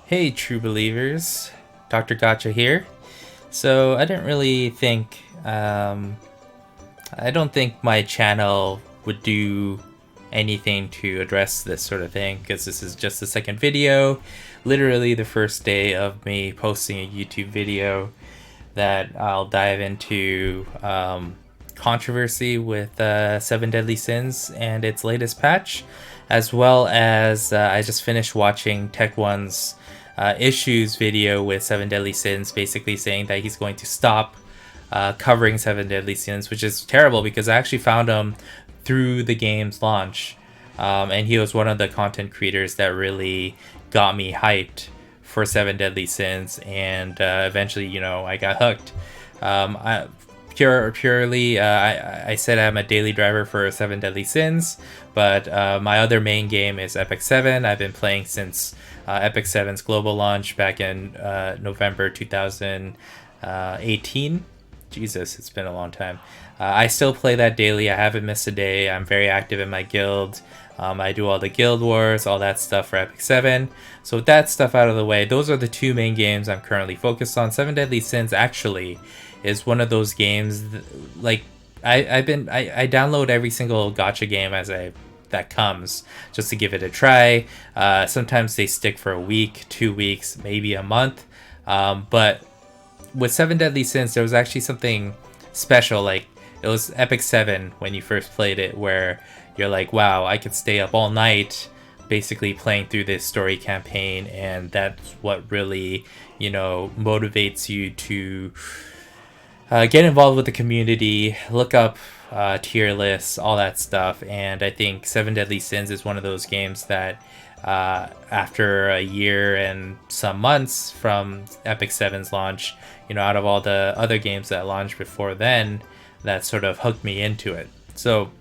Hey, true believers, Dr. Gacha here. So I didn't really think, I don't think my channel would do anything to address this sort of thing because this is just the second video, literally the first day of me posting a YouTube video that I'll dive into controversy with Seven Deadly Sins and its latest patch, as well as I just finished watching Tech1's issues video with Seven Deadly Sins, basically saying that he's going to stop covering Seven Deadly Sins, which is terrible because I actually found him through the game's launch, and he was one of the content creators that really got me hyped for Seven Deadly Sins, and eventually, I got hooked. I said I'm a daily driver for Seven Deadly Sins, but my other main game is Epic 7. I've been playing since Epic 7's global launch back in November 2018. Jesus, it's been a long time. I still play that daily. I haven't missed a day. I'm very active in my guild. I do all the guild wars, all that stuff for Epic 7. So with that stuff out of the way, those are the two main games I'm currently focused on. Seven Deadly Sins actually is one of those games I download every single gacha game that comes just to give it a try. Sometimes they stick for a week, 2 weeks, maybe a month. But with Seven Deadly Sins, there was actually something special. Like, it was Epic 7 when you first played it, where you're like, wow, I could stay up all night basically playing through this story campaign, and that's what really, motivates you to get involved with the community, look up tier lists, all that stuff. And I think Seven Deadly Sins is one of those games that after a year and some months from Epic 7's launch, out of all the other games that launched before then, that sort of hooked me into it. So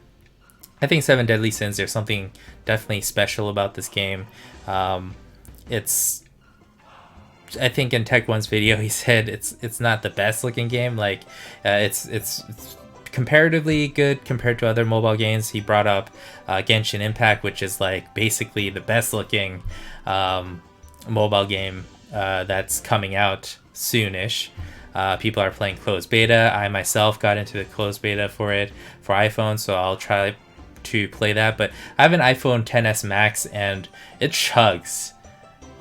I think Seven Deadly Sins, there's something definitely special about this game. I think in Tech1's video, he said it's not the best looking game. Like, it's comparatively good compared to other mobile games. He brought up Genshin Impact, which is like basically the best looking mobile game that's coming out soonish. People are playing closed beta. I myself got into the closed beta for it for iPhone, so I'll try to play that. But I have an iPhone XS Max and it chugs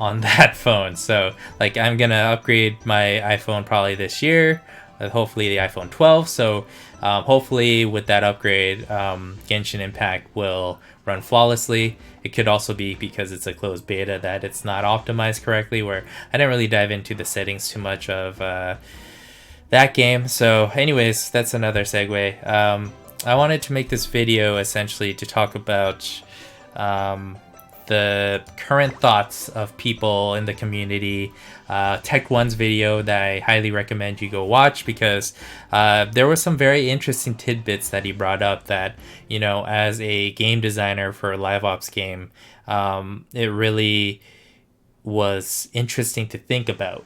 on that phone, so like I'm gonna upgrade my iPhone probably this year, hopefully the iPhone 12. So hopefully with that upgrade, Genshin Impact will run flawlessly. It could also be because it's a closed beta that it's not optimized correctly, where I didn't really dive into the settings too much of that game. So anyways, that's another segue. I wanted to make this video essentially to talk about the current thoughts of people in the community. Tech1's video that I highly recommend you go watch, because there were some very interesting tidbits that he brought up that, as a game designer for a live ops game, it really was interesting to think about.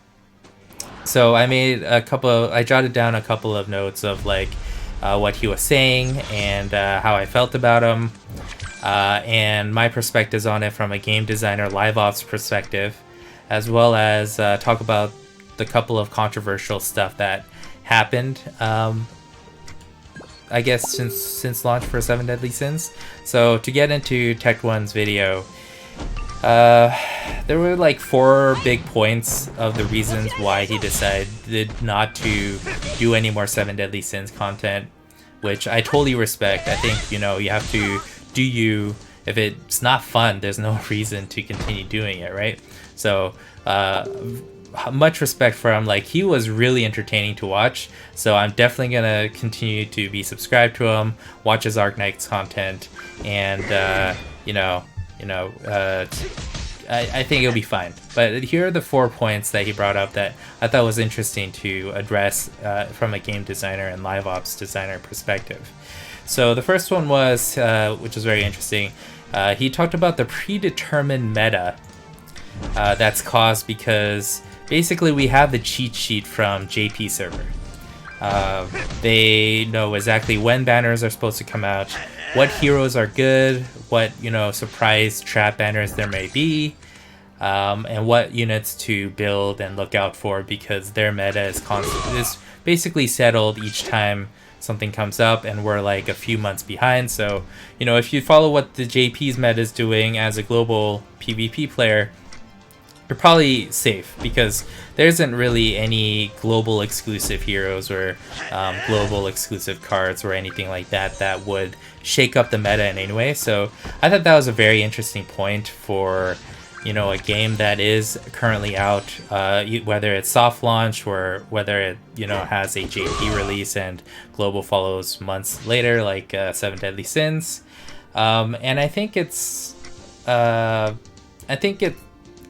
So I jotted down a couple of notes of what he was saying and how I felt about him, and my perspectives on it from a game designer live ops perspective, as well as talk about the couple of controversial stuff that happened, I guess since launch for Seven Deadly Sins. So to get into Tech1's video, there were 4 big points of the reasons why he decided not to do any more Seven Deadly Sins content, which I totally respect. I think, you have to do you. If it's not fun, there's no reason to continue doing it, right? So much respect for him. He was really entertaining to watch, so I'm definitely gonna continue to be subscribed to him, watch his Arknights content, and I think it'll be fine. But here are the 4 points that he brought up that I thought was interesting to address from a game designer and live ops designer perspective. So the first one was, which was very interesting, he talked about the predetermined meta that's caused because basically we have the cheat sheet from JP server. They know exactly when banners are supposed to come out, what heroes are good, what surprise trap banners there may be, and what units to build and look out for, because their meta is basically settled each time something comes up, and we're like a few months behind. So, you know, if you follow what the JP's meta is doing as a global PvP player, you're probably safe, because there isn't really any global exclusive heroes or global exclusive cards or anything like that that would shake up the meta in any way. So I thought that was a very interesting point for, you know, a game that is currently out, whether it's soft launch or whether it, you know, has a JP release and global follows months later, like 7 Deadly Sins. And I think it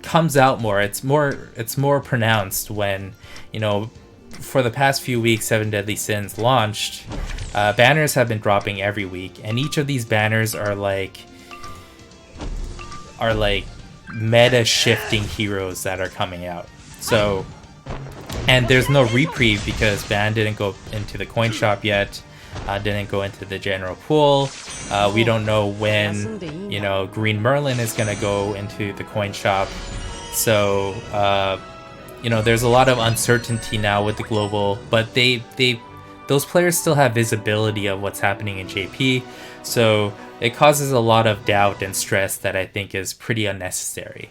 comes out more. It's more pronounced when, you know, for the past few weeks 7 Deadly Sins launched. Banners have been dropping every week, and each of these banners are like meta shifting heroes that are coming out. So, and there's no reprieve because ban didn't go into the coin shop yet, didn't go into the general pool. We don't know when, you know, Green Merlin is gonna go into the coin shop. So you know, there's a lot of uncertainty now with the global, but those players still have visibility of what's happening in JP. So it causes a lot of doubt and stress that I think is pretty unnecessary,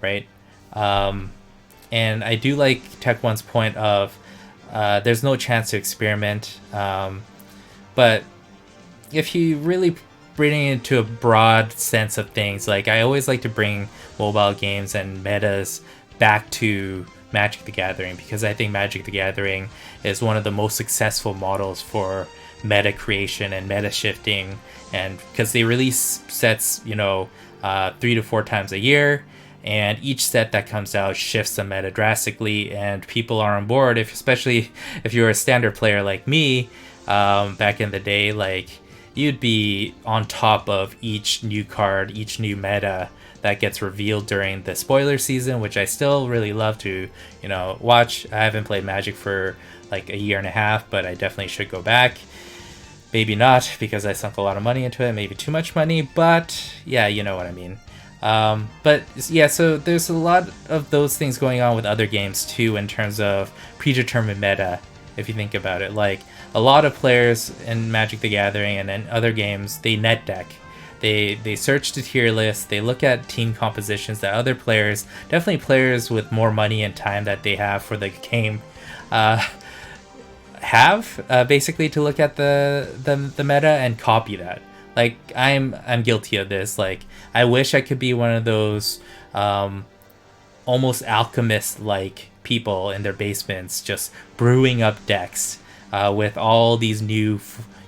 right? And I do like Tech One's point of there's no chance to experiment. But if you really bring it into a broad sense of things, like I always like to bring mobile games and metas back to Magic the Gathering, because I think Magic the Gathering is one of the most successful models for meta creation and meta shifting, and because they release sets, you know, 3 to 4 times a year, and each set that comes out shifts the meta drastically, and people are on board. Especially if you're a standard player like me, back in the day, like you'd be on top of each new card, each new meta that gets revealed during the spoiler season, which I still really love to, you know, watch. I haven't played Magic for like a year and a half, but I definitely should go back. Maybe not, because I sunk a lot of money into it, maybe too much money, but yeah, you know what I mean. But yeah, so there's a lot of those things going on with other games too, in terms of predetermined meta, if you think about it. Like a lot of players in Magic the Gathering and in other games, they net deck. They search the tier list, they look at team compositions that other players, definitely players with more money and time that they have for the game, basically to look at the meta and copy that. Like I'm guilty of this. Like I wish I could be one of those almost alchemist like people in their basements just brewing up decks with all these new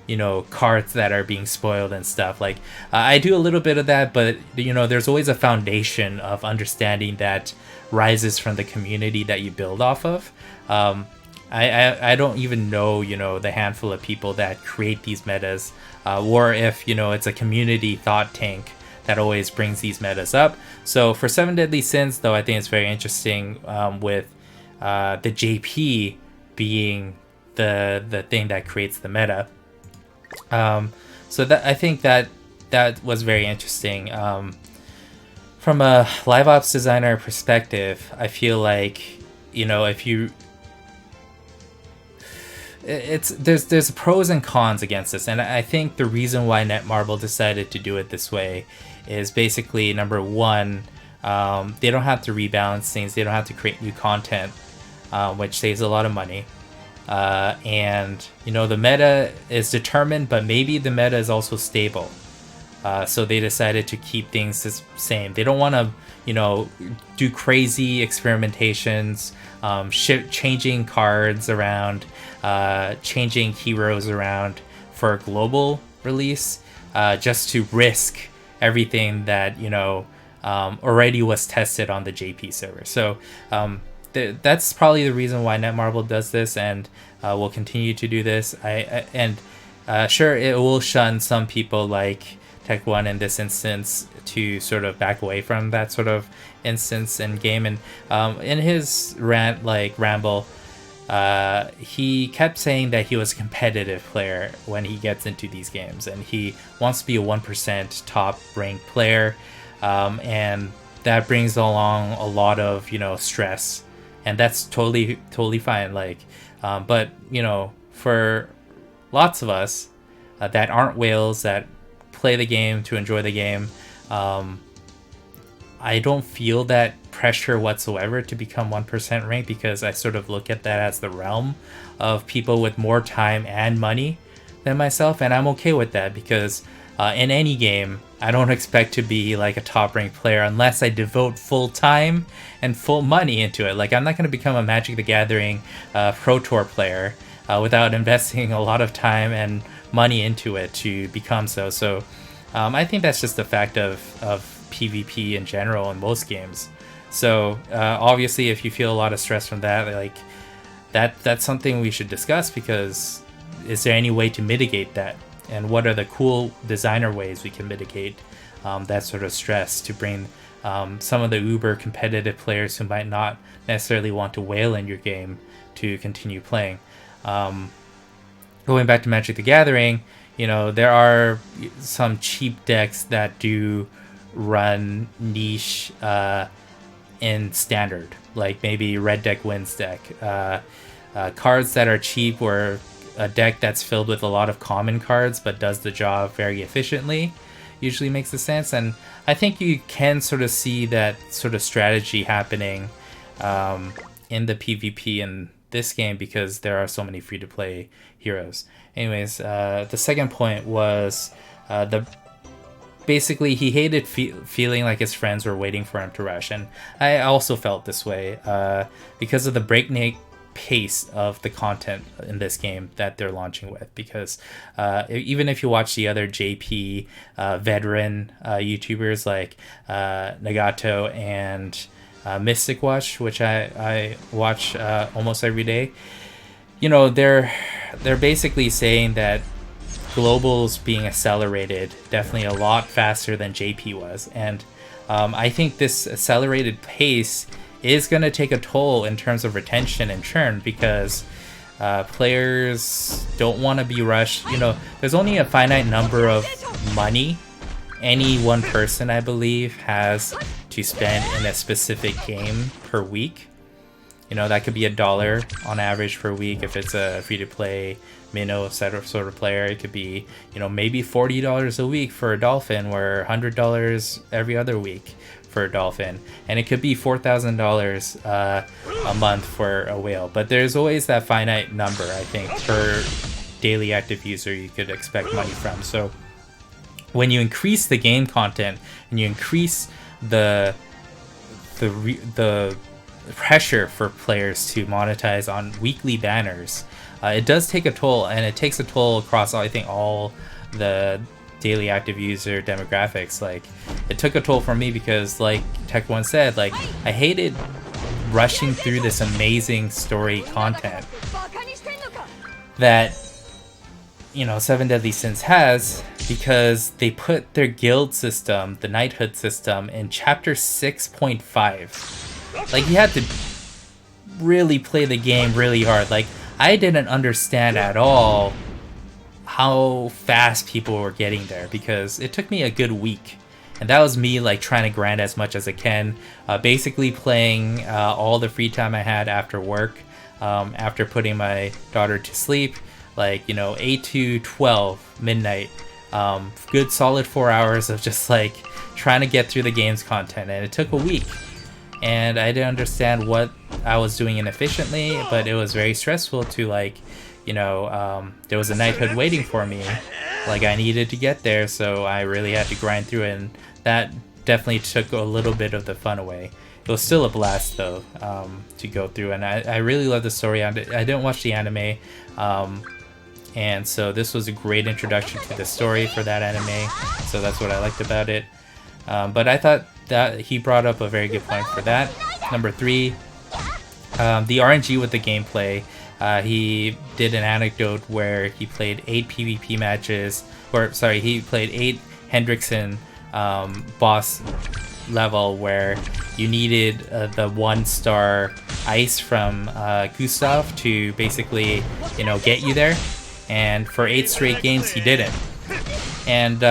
you know, cards that are being spoiled and stuff. Like I do a little bit of that, but you know, there's always a foundation of understanding that rises from the community that you build off of. I don't even know, you know, the handful of people that create these metas, or if, you know, it's a community thought tank that always brings these metas up. So for 7 Deadly Sins, though, I think it's very interesting, with the JP being the thing that creates the meta. So that I think that was very interesting. From a live ops designer perspective, I feel like, you know, if you there's pros and cons against this, and I think the reason why Netmarble decided to do it this way is basically, number one, they don't have to rebalance things, they don't have to create new content, which saves a lot of money. And you know, the meta is determined, but maybe the meta is also stable. So they decided to keep things the same. They don't want to, you know, do crazy experimentations, changing cards around, changing heroes around for a global release, just to risk everything that, you know, already was tested on the JP server. So that's probably the reason why Netmarble does this, and will continue to do this. Sure, it will shun some people like Tech One in this instance to sort of back away from that sort of instance in game. And in his ramble, he kept saying that he was a competitive player when he gets into these games, and he wants to be a 1% top ranked player. And that brings along a lot of, you know, stress, and that's totally fine. Like, but you know, for lots of us that aren't whales, that play the game to enjoy the game, I don't feel that pressure whatsoever to become 1% ranked, because I sort of look at that as the realm of people with more time and money than myself, and I'm okay with that, because in any game, I don't expect to be like a top ranked player unless I devote full time and full money into it. Like, I'm not going to become a Magic the Gathering Pro Tour player without investing a lot of time and money into it to become so. So I think that's just the fact of PvP in general in most games. So obviously, if you feel a lot of stress from that, like that's something we should discuss, because is there any way to mitigate that? And what are the cool designer ways we can mitigate that sort of stress to bring some of the uber competitive players who might not necessarily want to whale in your game to continue playing? Going back to Magic the Gathering, you know, there are some cheap decks that do run niche in standard, like maybe Red Deck Wins deck. Cards that are cheap, or a deck that's filled with a lot of common cards but does the job very efficiently, usually makes a sense. And I think you can sort of see that sort of strategy happening in the PvP in this game, because there are so many free-to-play heroes. Anyways, the second point was basically he hated feeling like his friends were waiting for him to rush, and I also felt this way because of the breakneck pace of the content in this game that they're launching with. Because even if you watch the other JP veteran YouTubers like Nagato and Mystic Watch, which I watch almost every day, you know, they're basically saying that Global's being accelerated definitely a lot faster than JP was, and I think this accelerated pace is going to take a toll in terms of retention and churn, because players don't want to be rushed. You know, there's only a finite number of money any one person, I believe, has to spend in a specific game per week. You know, that could be $1 on average per week if it's a free-to-play minnow sort of player. It could be, you know, maybe $40 a week for a dolphin, or $100 every other week for a dolphin, and it could be $4,000 a month for a whale. But there's always that finite number, I think, per daily active user you could expect money from. So when you increase the game content and you increase the pressure for players to monetize on weekly banners, it does take a toll, and it takes a toll across, I think, all the daily active user demographics. Like, it took a toll for me, because like Tectone said, like, I hated rushing through this amazing story content that, you know, Seven Deadly Sins has, because they put their guild system, the knighthood system, in chapter 6.5. Like, you had to really play the game really hard. Like, I didn't understand at all how fast people were getting there, because it took me a good week, and that was me like trying to grind as much as I can, basically playing all the free time I had after work, after putting my daughter to sleep, like, you know, 8 to 12 midnight, good solid 4 hours of just like trying to get through the game's content. And it took a week, and I didn't understand what I was doing inefficiently, but it was very stressful to, like, you know, there was a knighthood waiting for me, like I needed to get there, so I really had to grind through it, and that definitely took a little bit of the fun away. It was still a blast though, to go through, and I really love the story. I didn't watch the anime, and so this was a great introduction to the story for that anime, so that's what I liked about it. But I thought that he brought up a very good point for that. Number 3, the RNG with the gameplay. He did an anecdote where he played 8 PvP matches, or sorry, he played 8 Hendrickson boss level, where you needed the 1-star ice from Gustav to basically, you know, get you there. And for 8 straight games, he didn't. And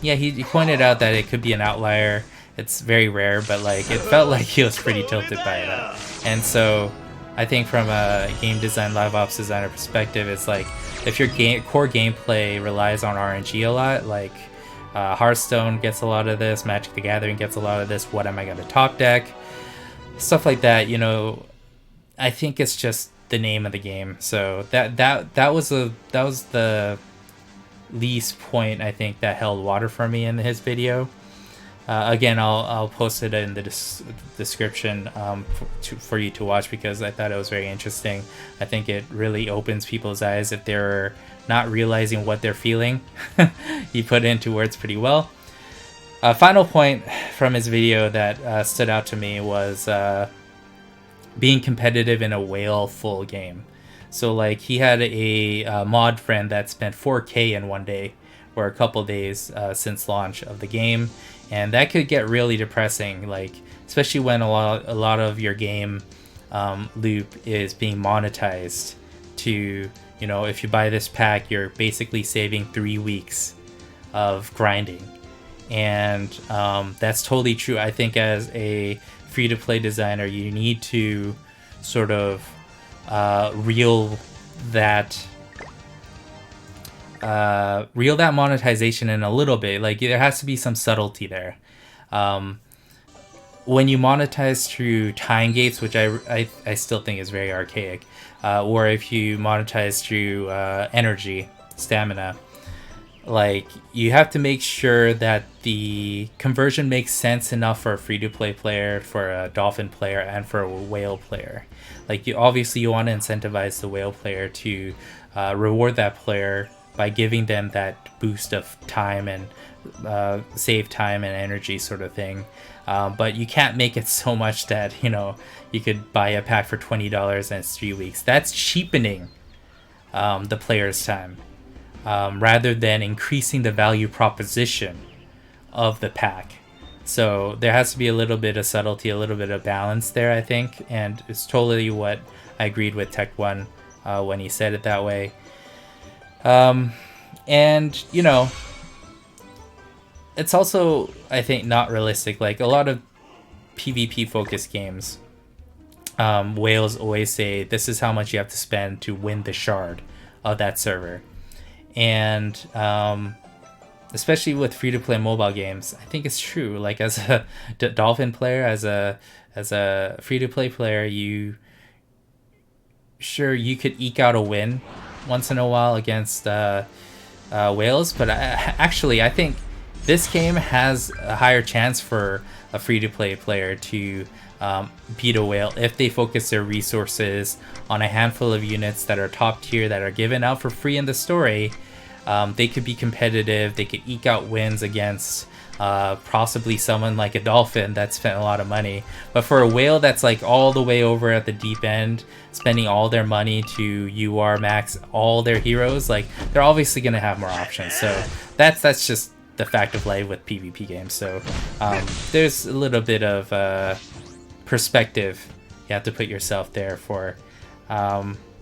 yeah, he pointed out that it could be an outlier, It's very rare, but like it felt like he was pretty tilted by that. And so I think from a game design, live ops designer perspective, it's like if your core gameplay relies on RNG a lot, like Hearthstone gets a lot of this, Magic the Gathering gets a lot of this, what am I gonna top deck? Stuff like that, you know, I think it's just the name of the game. So that was the least point I think that held water for me in his video. Again, I'll post it in the description for you to watch, because I thought it was very interesting. I think it really opens people's eyes if they're not realizing what they're feeling. He put it into words pretty well. Final point from his video that stood out to me was being competitive in a whale full game. So like he had a mod friend that spent 4K in one day or a couple days since launch of the game, and that could get really depressing, like especially when a lot of your game loop is being monetized to, you know, if you buy this pack you're basically saving 3 weeks of grinding. And that's totally true. I think as a free-to-play designer, you need to sort of reel that monetization in a little bit. Like there has to be some subtlety there. When you monetize through time gates, which I still think is very archaic, or if you monetize through energy, stamina, like you have to make sure that the conversion makes sense enough for a free-to-play player, for a dolphin player, and for a whale player. Like you want to incentivize the whale player to reward that player by giving them that boost of time and save time and energy sort of thing. But you can't make it so much that, you know, you could buy a pack for $20 and it's 3 weeks. That's cheapening the player's time. Rather than increasing the value proposition of the pack. So there has to be a little bit of subtlety, a little bit of balance there, I think, and it's totally what I agreed with Tech1 when he said it that way. And, you know, it's also, I think, not realistic. Like a lot of PvP focused games, whales always say this is how much you have to spend to win the shard of that server. And especially with free-to-play mobile games, I think it's true. Like as a dolphin player, as a free-to-play player, you could eke out a win once in a while against whales, but I think this game has a higher chance for a free-to-play player to beat a whale if they focus their resources on a handful of units that are top tier, that are given out for free in the story. They could be competitive, they could eke out wins against possibly someone like a dolphin that spent a lot of money. But for a whale that's like all the way over at the deep end, spending all their money to UR max all their heroes, like they're obviously going to have more options. So that's just the fact of life with PvP games. So there's a little bit of perspective you have to put yourself there for.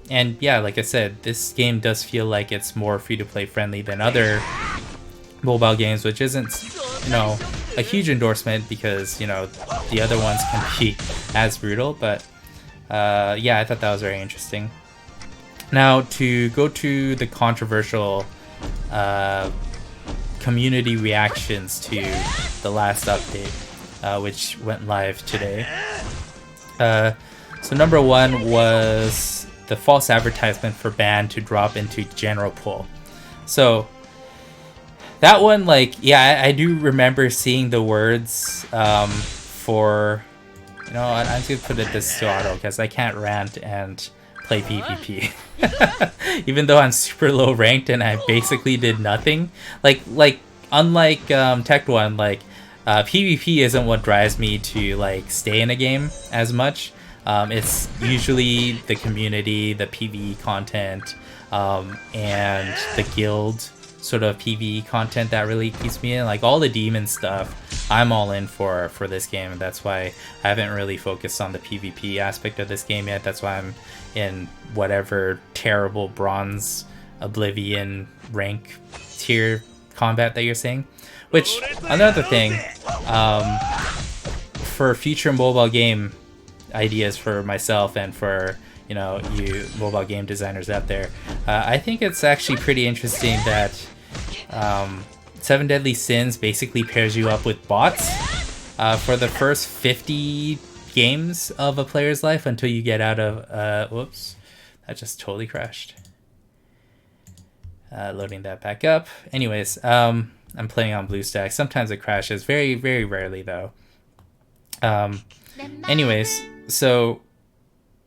And yeah, like I said, this game does feel like it's more free-to-play friendly than other mobile games, which isn't, you know, a huge endorsement, because, you know, the other ones can be as brutal. But yeah, I thought that was very interesting. Now, to go to the controversial community reactions to the last update, which went live today. So number one was the false advertisement for ban to drop into general pool. So that one, like, yeah, I do remember seeing the words for, you know, I'm just gonna put it this to auto because I can't rant and play PvP. Even though I'm super low ranked and I basically did nothing. Like unlike Tech One, like PvP isn't what drives me to like stay in a game as much. It's usually the community, the PvE content, and the guild sort of PvE content that really keeps me in. Like all the demon stuff, I'm all in for this game, and that's why I haven't really focused on the PvP aspect of this game yet. That's why I'm in whatever terrible bronze oblivion rank tier combat that you're saying. Which, another thing, for future mobile game ideas for myself and for, you know, you mobile game designers out there, I think it's actually pretty interesting that Seven Deadly Sins basically pairs you up with bots for the first 50 games of a player's life until you get out of whoops, that just totally crashed. Loading that back up. Anyways, I'm playing on BlueStack. Sometimes it crashes, very rarely though. Anyways, so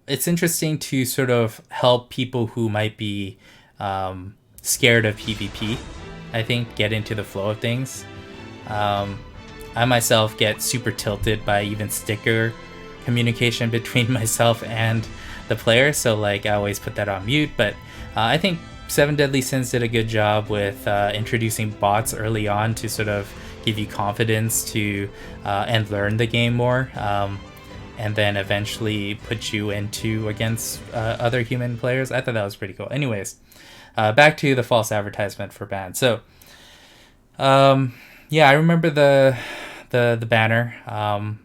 it's interesting to sort of help people who might be scared of PvP, I think, get into the flow of things. I myself get super tilted by even sticker communication between myself and the player, so like I always put that on mute. But I think Seven Deadly Sins did a good job with introducing bots early on to sort of give you confidence to and learn the game more, and then eventually put you into against other human players. I thought that was pretty cool. Anyways, back to the false advertisement for ban. So yeah, I remember the banner.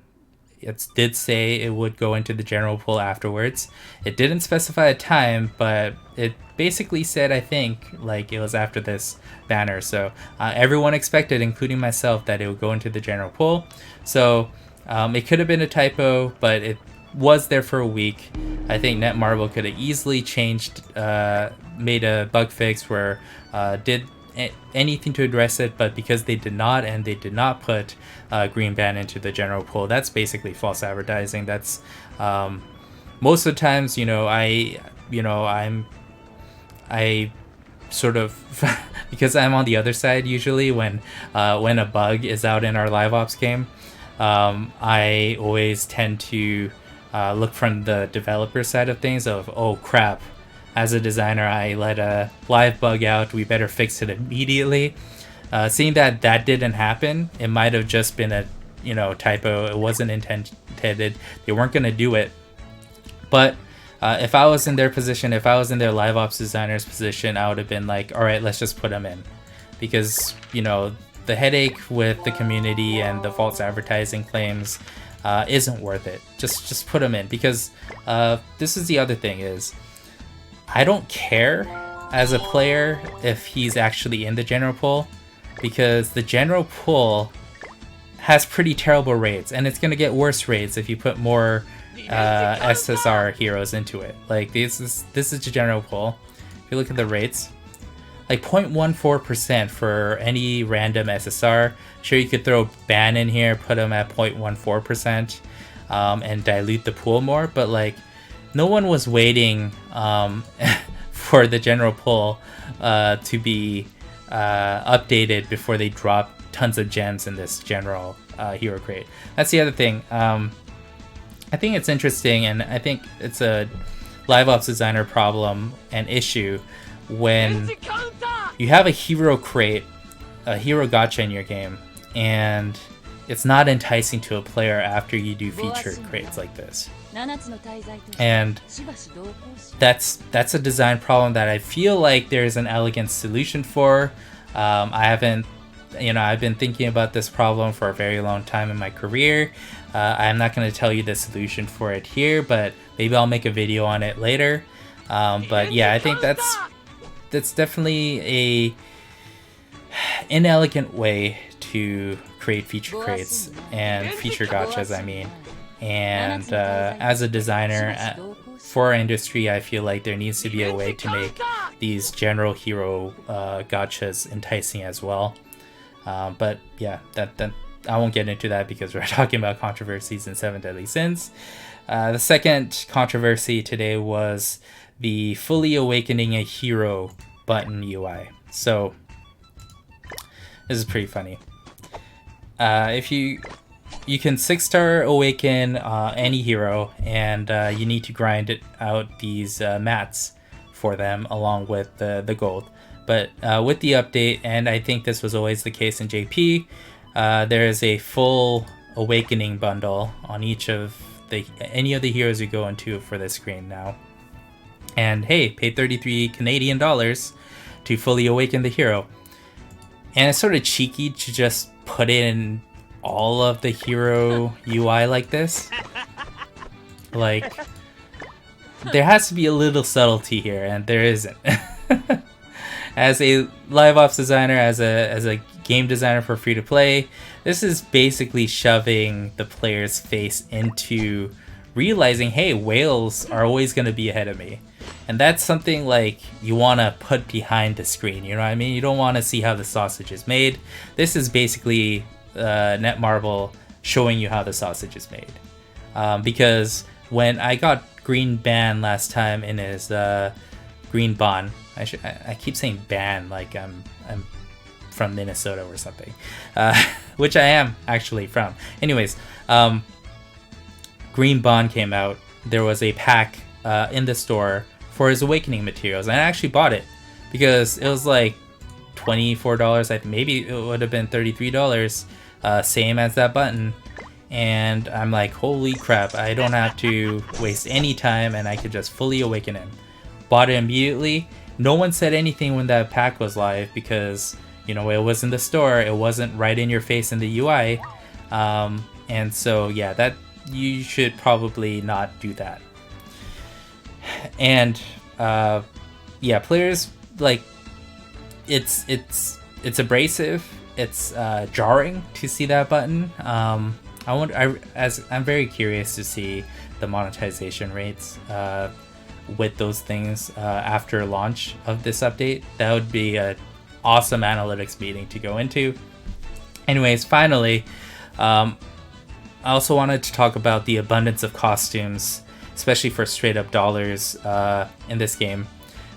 It did say it would go into the general pool afterwards. It didn't specify a time, but it basically said, I think, like it was after this banner. So everyone expected, including myself, that it would go into the general pool. So it could have been a typo, but it was there for a week. I think Netmarble could have easily changed, made a bug fix where did anything to address it, but because they did not, and they did not put green ban into the general pool, that's basically false advertising. That's most of the times, you know, I sort of because I'm on the other side usually when a bug is out in our live ops game, I always tend to look from the developer side of things of, oh crap, as a designer, I let a live bug out, we better fix it immediately. Seeing that didn't happen, it might have just been a, you know, typo. It wasn't intended. They weren't going to do it. But if I was in their position, if I was in their live ops designer's position, I would have been like, all right, let's just put them in. Because, you know, the headache with the community and the false advertising claims isn't worth it. Just put them in. Because this is the other thing is, I don't care as a player if he's actually in the general pool, because the general pool has pretty terrible raids, and it's going to get worse raids if you put more SSR heroes into it. Like this is the general pool. If you look at the rates, like 0.14% for any random SSR. Sure, you could throw ban in here, put them at 0.14%, and dilute the pool more, but like no one was waiting for the general pool to be updated before they drop tons of gems in this general hero crate. That's the other thing. I think it's interesting, and I think it's a live ops designer problem and issue when you have a hero crate, a hero gacha in your game, and it's not enticing to a player after you do featured crates like this. And that's a design problem that I feel like there's an elegant solution for. I've been thinking about this problem for a very long time in my career. I'm not going to tell you the solution for it here, but maybe I'll make a video on it later. But yeah, I think that's definitely a inelegant way to create feature crates and feature gachas, I mean. And as a designer for our industry, I feel like there needs to be a way to make these general hero gachas enticing as well. But yeah, that I won't get into that because we're talking about controversies in Seven Deadly Sins. The second controversy today was the fully awakening a hero button UI. So this is pretty funny. If you can 6-star awaken any hero, and you need to grind it out these mats for them along with the gold. But with the update, and I think this was always the case in JP, there is a full awakening bundle on each of any of the heroes you go into for this screen now. And hey, pay 33 Canadian dollars to fully awaken the hero. And it's sort of cheeky to just put in all of the hero UI like this. Like, there has to be a little subtlety here, and there isn't. As a live ops designer, as a game designer for free to play, this is basically shoving the player's face into realizing, hey, whales are always going to be ahead of me. And that's something like you want to put behind the screen, you know what I mean? You don't want to see how the sausage is made. This is basically Netmarble showing you how the sausage is made. Because when I got Green Ban last time in his Green Bon, I keep saying ban like I'm from Minnesota or something, which I am actually from. Anyways, Green Bond came out. There was a pack in the store for his Awakening materials, and I actually bought it because it was like $24. Maybe it would have been $33, same as that button. And I'm like, holy crap, I don't have to waste any time, and I could just fully awaken him. Bought it immediately. No one said anything when that pack was live because, you know, it was in the store. It wasn't right in your face in the UI. And so, yeah, that you should probably not do that. And, yeah, players, like, it's abrasive. It's jarring to see that button. I'm very curious to see the monetization rates with those things after launch of this update. That would be an awesome analytics meeting to go into. Anyways, finally, I also wanted to talk about the abundance of costumes, especially for straight up dollars in this game.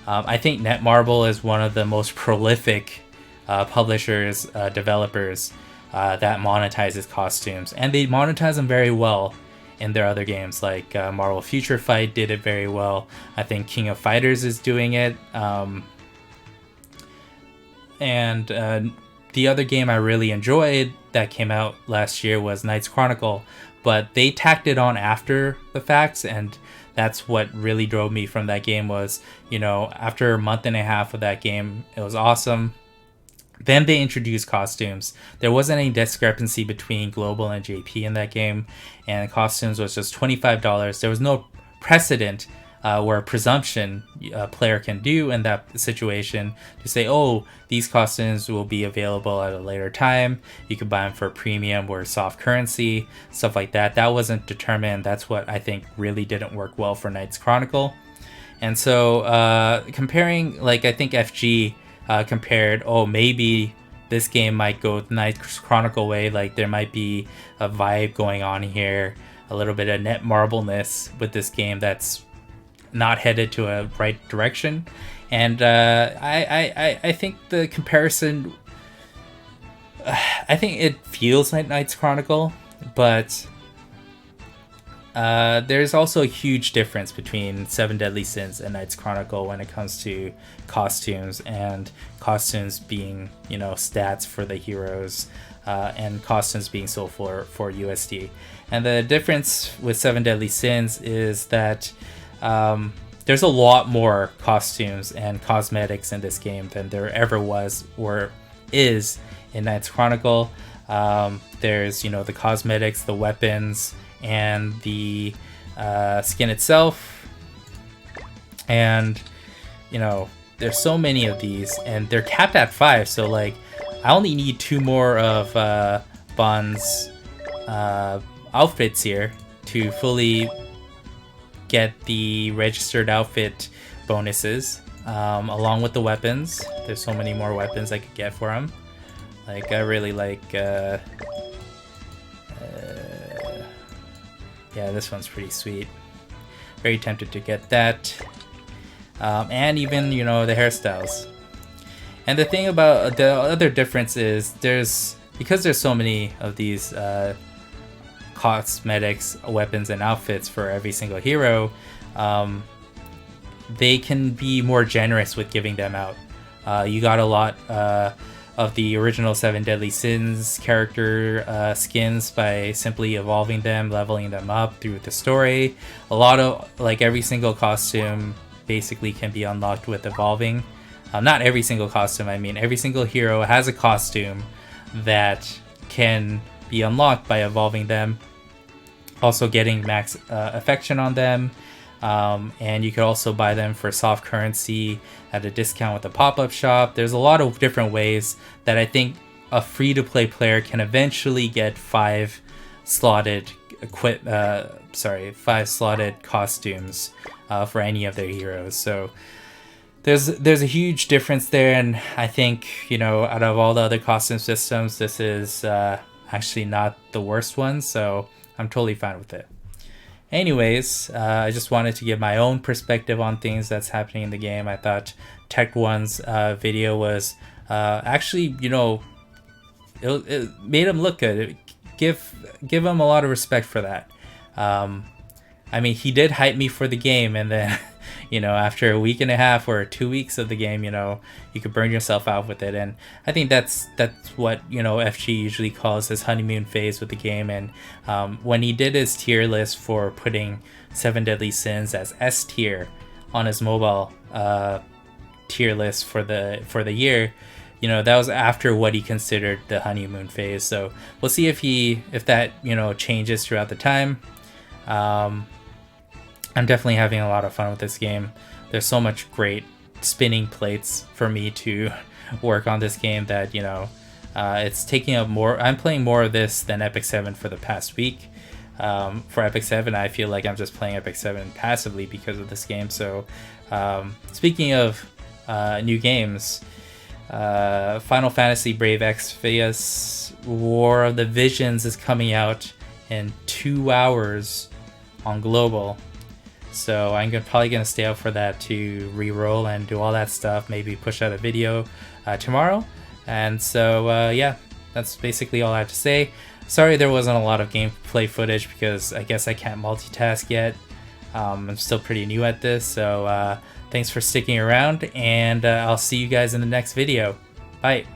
I think Netmarble is one of the most prolific publishers, developers that monetizes costumes, and they monetize them very well in their other games. Like Marvel Future Fight did it very well. I think King of Fighters is doing it. And the other game I really enjoyed that came out last year was Knights Chronicle, but they tacked it on after the facts, and that's what really drove me from that game was, you know, after a month and a half of that game, it was awesome. Then they introduced costumes. There wasn't any discrepancy between Global and JP in that game, and costumes was just $25. There was no precedent where a presumption a player can do in that situation to say, oh, these costumes will be available at a later time. You could buy them for premium or soft currency, stuff like that. That wasn't determined. That's what I think really didn't work well for Knights Chronicle. And so comparing, like, I think FG compared, oh, maybe this game might go the Knights Chronicle way, like there might be a vibe going on here, a little bit of Netmarbleness with this game that's not headed to a right direction. And I think the comparison, I think it feels like Knights Chronicle, but there's also a huge difference between Seven Deadly Sins and Knights Chronicle when it comes to costumes, and costumes being, you know, stats for the heroes, and costumes being sold for USD. And the difference with Seven Deadly Sins is that there's a lot more costumes and cosmetics in this game than there ever was or is in Knights Chronicle. There's, you know, the cosmetics, the weapons, and the skin itself. And, you know, there's so many of these, and they're capped at 5. So, like, I only need 2 more of Bond's outfits here to fully get the registered outfit bonuses, along with the weapons. There's so many more weapons I could get for him. Like, I really like yeah, this one's pretty sweet. Very tempted to get that. And even, you know, the hairstyles. And the thing about the other difference is because there's so many of these cosmetics, weapons, and outfits for every single hero, they can be more generous with giving them out. You got a lot of the original Seven Deadly Sins character skins by simply evolving them, leveling them up through the story. A lot of, like, every single costume basically can be unlocked with evolving Not every single costume, I mean every single hero has a costume that can be unlocked by evolving them, also getting max affection on them, and you could also buy them for soft currency at a discount with a pop-up shop. There's a lot of different ways that I think a free-to-play player can eventually get 5 slotted costumes for any of their heroes. So there's a huge difference there, and I think, you know, out of all the other costume systems, this is actually not the worst one, so I'm totally fine with it. Anyways, I just wanted to give my own perspective on things that's happening in the game. I thought Tectone's video was actually, you know, it made him look good. Give him a lot of respect for that. I mean, he did hype me for the game, and then, you know, after a week and a half or 2 weeks of the game, you know, you could burn yourself out with it. And I think that's what, you know, FG usually calls his honeymoon phase with the game. And when he did his tier list for putting 7 Deadly Sins as S tier on his mobile tier list for the year, you know, that was after what he considered the honeymoon phase. So we'll see if that, you know, changes throughout the time. I'm definitely having a lot of fun with this game. There's so much great spinning plates for me to work on this game that, you know, it's taking up more. I'm playing more of this than Epic 7 for the past week. For Epic 7, I feel like I'm just playing Epic 7 passively because of this game. So speaking of new games, Final Fantasy Brave Exvius War of the Visions is coming out in 2 hours on global. So I'm probably going to stay up for that to re-roll and do all that stuff, maybe push out a video tomorrow. And so yeah, that's basically all I have to say. Sorry there wasn't a lot of gameplay footage because I guess I can't multitask yet. I'm still pretty new at this, so thanks for sticking around, and I'll see you guys in the next video. Bye.